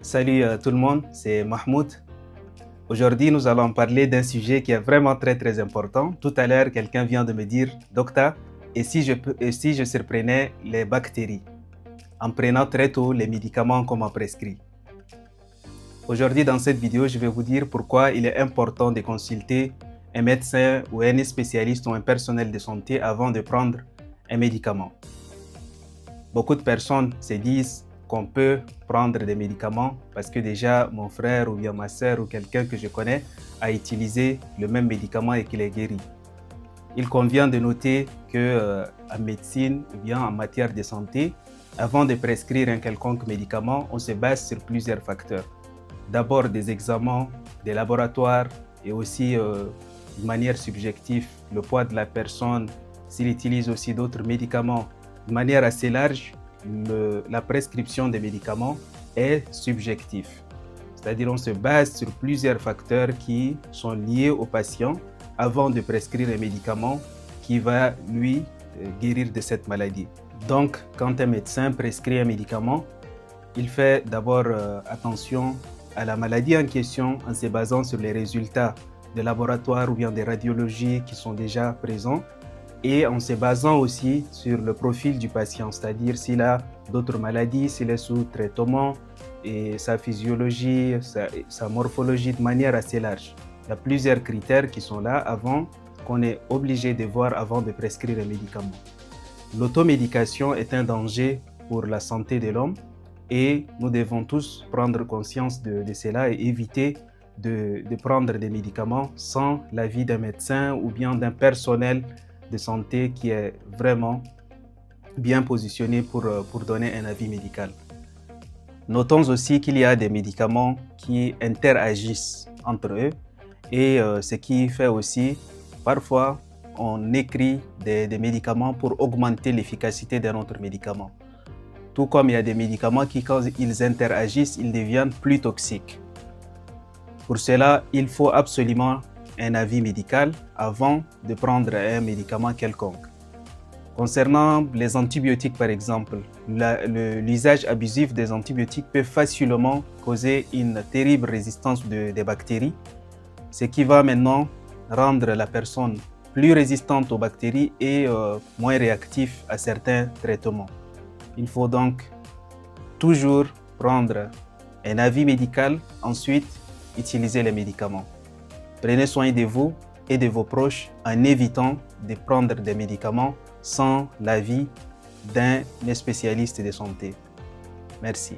Salut tout le monde, c'est Mahmoud. Aujourd'hui, nous allons parler d'un sujet qui est vraiment très important. Tout à l'heure, quelqu'un vient de me dire, Docteur, et si je surprenais les bactéries en prenant très tôt les médicaments qu'on m'a prescrits. Aujourd'hui, dans cette vidéo, je vais vous dire pourquoi il est important de consulter un médecin ou un spécialiste ou un personnel de santé avant de prendre un médicament. Beaucoup de personnes se disent qu'on peut prendre des médicaments parce que déjà mon frère ou bien ma soeur ou quelqu'un que je connais a utilisé le même médicament et qu'il est guéri. Il convient de noter que en médecine ou bien en matière de santé, avant de prescrire un quelconque médicament, on se base sur plusieurs facteurs. D'abord des examens, des laboratoires et aussi de manière subjective, le poids de la personne, s'il utilise aussi d'autres médicaments. De manière assez large, la prescription des médicaments est subjective. C'est-à-dire on se base sur plusieurs facteurs qui sont liés au patient avant de prescrire un médicament qui va lui guérir de cette maladie. Donc, quand un médecin prescrit un médicament, il fait d'abord attention à la maladie en question en se basant sur les résultats de laboratoire ou bien des radiologies qui sont déjà présents et en se basant aussi sur le profil du patient, c'est-à-dire s'il a d'autres maladies, s'il est sous traitement et sa physiologie, sa morphologie de manière assez large. Il y a plusieurs critères qui sont là avant qu'on est obligé de voir avant de prescrire un médicament. L'automédication est un danger pour la santé de l'homme et nous devons tous prendre conscience de cela et éviter de prendre des médicaments sans l'avis d'un médecin ou bien d'un personnel de santé qui est vraiment bien positionné pour donner un avis médical. Notons aussi qu'il y a des médicaments qui interagissent entre eux et ce qui fait aussi, parfois, on écrit des médicaments pour augmenter l'efficacité d'un autre médicament. Tout comme il y a des médicaments qui, quand ils interagissent, ils deviennent plus toxiques. Pour cela, il faut absolument un avis médical avant de prendre un médicament quelconque. Concernant les antibiotiques par exemple, l'usage abusif des antibiotiques peut facilement causer une terrible résistance des bactéries, ce qui va maintenant rendre la personne plus résistante aux bactéries et moins réactive à certains traitements. Il faut donc toujours prendre un avis médical, ensuite utiliser les médicaments. Prenez soin de vous et de vos proches en évitant de prendre des médicaments sans l'avis d'un spécialiste de santé. Merci.